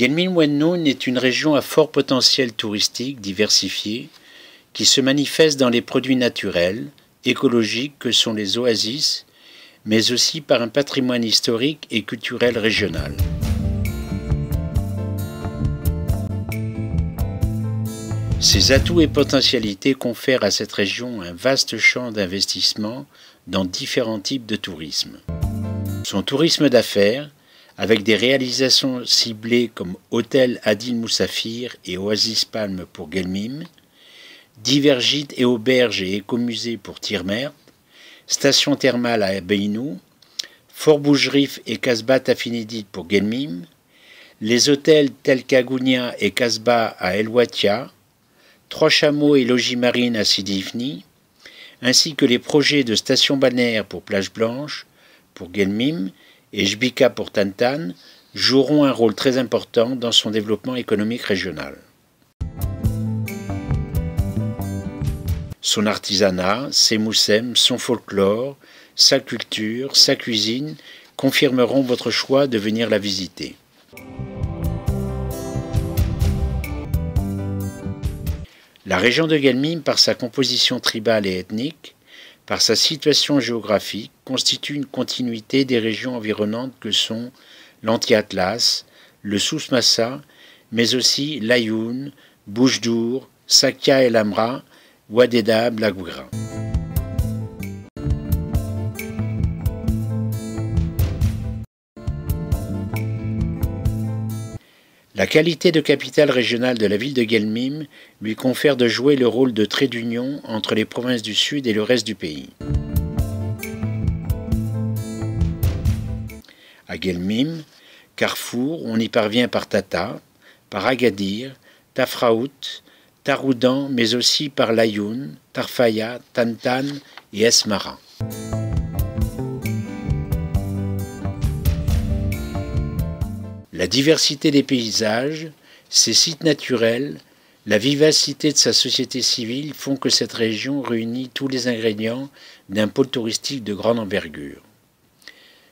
Guelmim-Wennoun est une région à fort potentiel touristique diversifié qui se manifeste dans les produits naturels, écologiques que sont les oasis, mais aussi par un patrimoine historique et culturel régional. Ces atouts et potentialités confèrent à cette région un vaste champ d'investissement dans différents types de tourisme. Son tourisme d'affaires, avec des réalisations ciblées comme Hôtel Adil Moussafir et Oasis Palm pour Guelmim, divers gîtes et auberges et écomusées pour Tirmert, station thermale à Beynou, Fort Boujrif et Casbah Tafinidid pour Guelmim, les hôtels Tel Kagounia et Casbah à El Ouatia, Trois Chameaux et Logis Marine à Sidi Ifni, ainsi que les projets de stations balnéaires pour Plage Blanche, pour Guelmim et Jbika pour Tantan, joueront un rôle très important dans son développement économique régional. Son artisanat, ses moussem, son folklore, sa culture, sa cuisine confirmeront votre choix de venir la visiter. La région de Guelmim, par sa composition tribale et ethnique, par sa situation géographique, constitue une continuité des régions environnantes que sont l'Anti-Atlas, le Souss-Massa, mais aussi l'Ayoun, Boujdour, Sakia El Amra, Ouadéda, Blagougra. La qualité de capitale régionale de la ville de Guelmim lui confère de jouer le rôle de trait d'union entre les provinces du Sud et le reste du pays. À Guelmim, carrefour, on y parvient par Tata, par Agadir, Tafraout, Taroudan, mais aussi par Layoun, Tarfaya, Tantan et Esmara. La diversité des paysages, ses sites naturels, la vivacité de sa société civile font que cette région réunit tous les ingrédients d'un pôle touristique de grande envergure.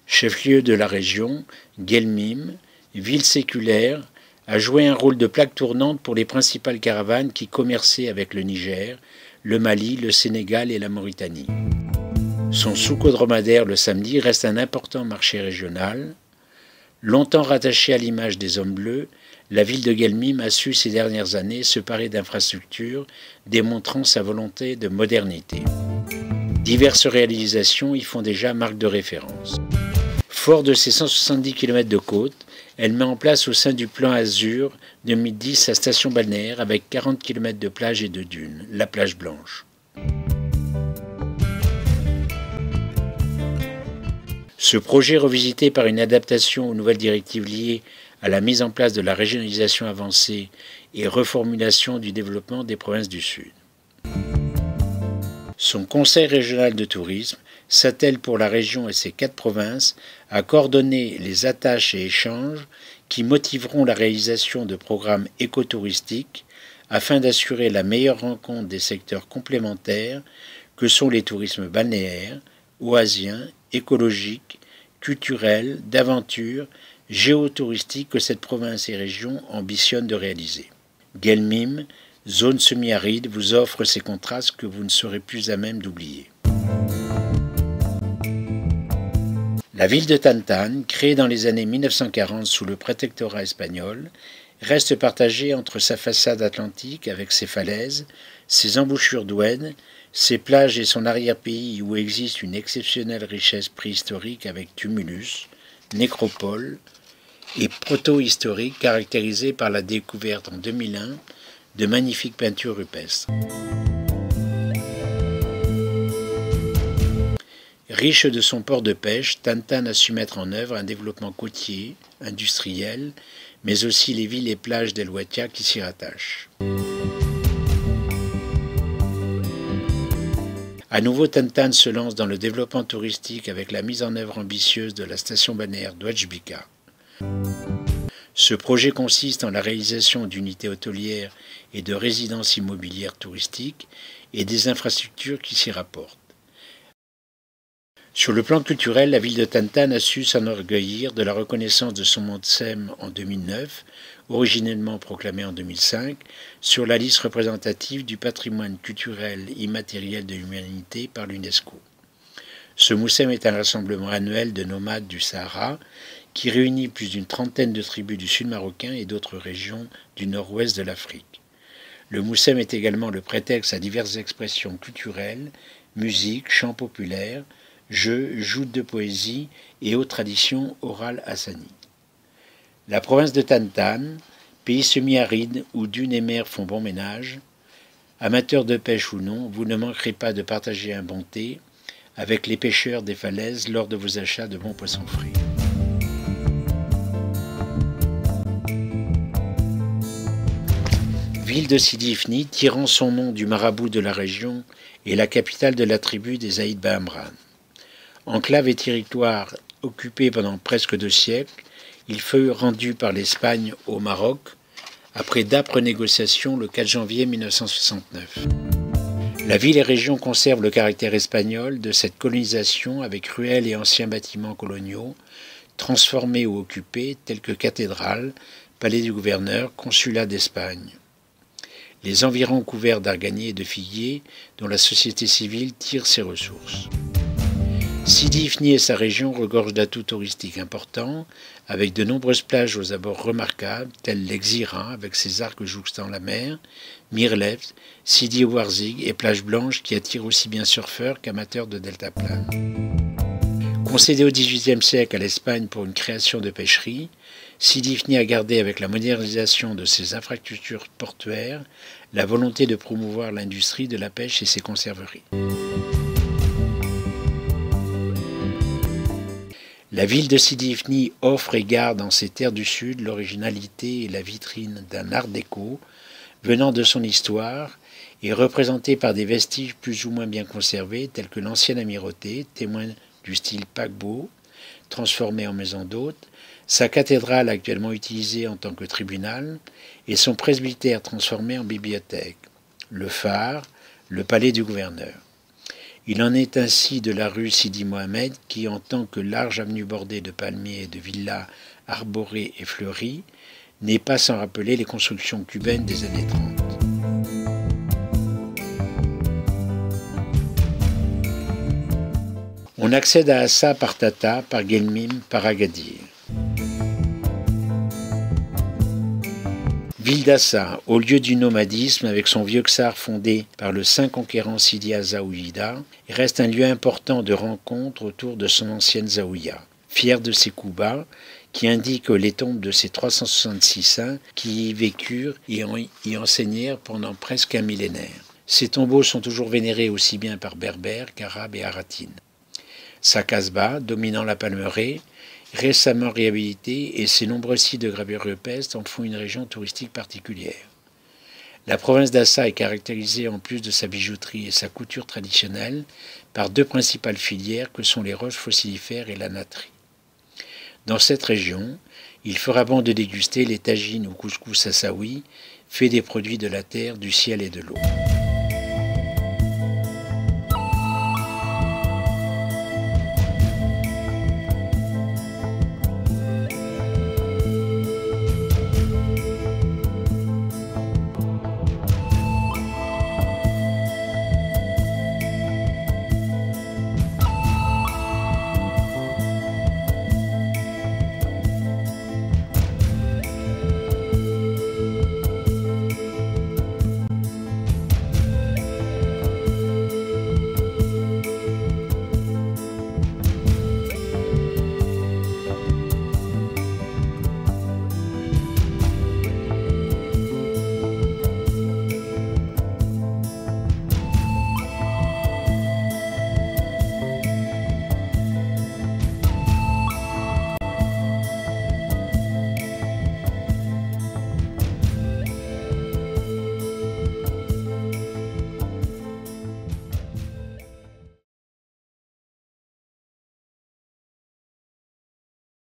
Chef-lieu de la région, Guelmim, ville séculaire, a joué un rôle de plaque tournante pour les principales caravanes qui commerçaient avec le Niger, le Mali, le Sénégal et la Mauritanie. Son souk dromadaire le samedi reste un important marché régional. Longtemps rattachée à l'image des Hommes Bleus, la ville de Guelmim a su ces dernières années se parer d'infrastructures, démontrant sa volonté de modernité. Diverses réalisations y font déjà marque de référence. Fort de ses 170 km de côte, elle met en place au sein du plan Azur 2010 sa station balnéaire avec 40 km de plage et de dunes, la plage Blanche. Ce projet, revisité par une adaptation aux nouvelles directives liées à la mise en place de la régionalisation avancée et reformulation du développement des provinces du Sud. Son Conseil régional de tourisme s'attelle pour la région et ses 4 provinces à coordonner les attaches et échanges qui motiveront la réalisation de programmes écotouristiques afin d'assurer la meilleure rencontre des secteurs complémentaires que sont les tourismes balnéaires, oasiens, écologiques, culturels, d'aventure, géotouristiques que cette province et région ambitionnent de réaliser. Guelmim, zone semi-aride, vous offre ces contrastes que vous ne serez plus à même d'oublier. La ville de Tantan, créée dans les années 1940 sous le protectorat espagnol, reste partagée entre sa façade atlantique avec ses falaises, ses embouchures d'Oued, ses plages et son arrière-pays où existe une exceptionnelle richesse préhistorique avec tumulus, nécropoles et proto-historiques caractérisés par la découverte en 2001 de magnifiques peintures rupestres. Riche de son port de pêche, Tantan a su mettre en œuvre un développement côtier, industriel, mais aussi les villes et plages d'El Ouatia qui s'y rattachent. À nouveau, Tantan se lance dans le développement touristique avec la mise en œuvre ambitieuse de la station balnéaire d'Ouadjbika. Ce projet consiste en la réalisation d'unités hôtelières et de résidences immobilières touristiques et des infrastructures qui s'y rapportent. Sur le plan culturel, la ville de Tantan a su s'enorgueillir de la reconnaissance de son MOTSEM en 2009, originellement proclamé en 2005, sur la liste représentative du patrimoine culturel immatériel de l'humanité par l'UNESCO. Ce MOTSEM est un rassemblement annuel de nomades du Sahara qui réunit plus d'une trentaine de tribus du sud marocain et d'autres régions du nord-ouest de l'Afrique. Le MOTSEM est également le prétexte à diverses expressions culturelles, musique, chants populaires, jeux, joutes de poésie et autres traditions orales hassanides. La province de Tantan, pays semi-aride où dunes et mers font bon ménage, amateurs de pêche ou non, vous ne manquerez pas de partager un bon thé avec les pêcheurs des falaises lors de vos achats de bons poissons frais. Ville de Sidi Ifni, tirant son nom du marabout de la région, est la capitale de la tribu des Aïd Bahamran. Enclave et territoire occupés pendant presque 2 siècles, il fut rendu par l'Espagne au Maroc, après d'âpres négociations le 4 janvier 1969. La ville et région conservent le caractère espagnol de cette colonisation avec ruelles et anciens bâtiments coloniaux, transformés ou occupés, tels que cathédrales, palais du gouverneur, consulat d'Espagne. Les environs couverts d'arganiers et de figuiers dont la société civile tire ses ressources. Sidi Ifni et sa région regorgent d'atouts touristiques importants, avec de nombreuses plages aux abords remarquables, telles l'Exira avec ses arcs jouxtant la mer, Mirleft, Sidi Ouarzig et plages blanches qui attirent aussi bien surfeurs qu'amateurs de deltaplane. Concédé au XVIIIe siècle à l'Espagne pour une création de pêcherie, Sidi Ifni a gardé avec la modernisation de ses infrastructures portuaires la volonté de promouvoir l'industrie de la pêche et ses conserveries. La ville de Sidi Ifni offre et garde en ses terres du Sud l'originalité et la vitrine d'un art déco venant de son histoire et représenté par des vestiges plus ou moins bien conservés tels que l'ancienne amirauté, témoin du style paquebot, transformé en maison d'hôte, sa cathédrale actuellement utilisée en tant que tribunal et son presbytère transformé en bibliothèque, le phare, le palais du gouverneur. Il en est ainsi de la rue Sidi Mohamed qui, en tant que large avenue bordée de palmiers et de villas arborées et fleuries, n'est pas sans rappeler les constructions cubaines des années 30. On accède à Assa par Tata, par Guelmim, par Agadir. Ville d'Assa, au lieu du nomadisme, avec son vieux ksar fondé par le saint conquérant Sidi Azaouida, reste un lieu important de rencontre autour de son ancienne zaouïa, fier de ses coups bas, qui indiquent les tombes de ses 366 saints qui y vécurent et y enseignèrent pendant presque un millénaire. Ces tombeaux sont toujours vénérés aussi bien par berbères qu'arabes et haratines. Sa casbah, dominant la Palmeraie, récemment réhabilitée, et ses nombreux sites de gravure rupestre en font une région touristique particulière. La province d'Assa est caractérisée, en plus de sa bijouterie et sa couture traditionnelle, par 2 principales filières que sont les roches fossilifères et la naterie. Dans cette région, il fera bon de déguster les tagines ou couscous assaouis, faits des produits de la terre, du ciel et de l'eau.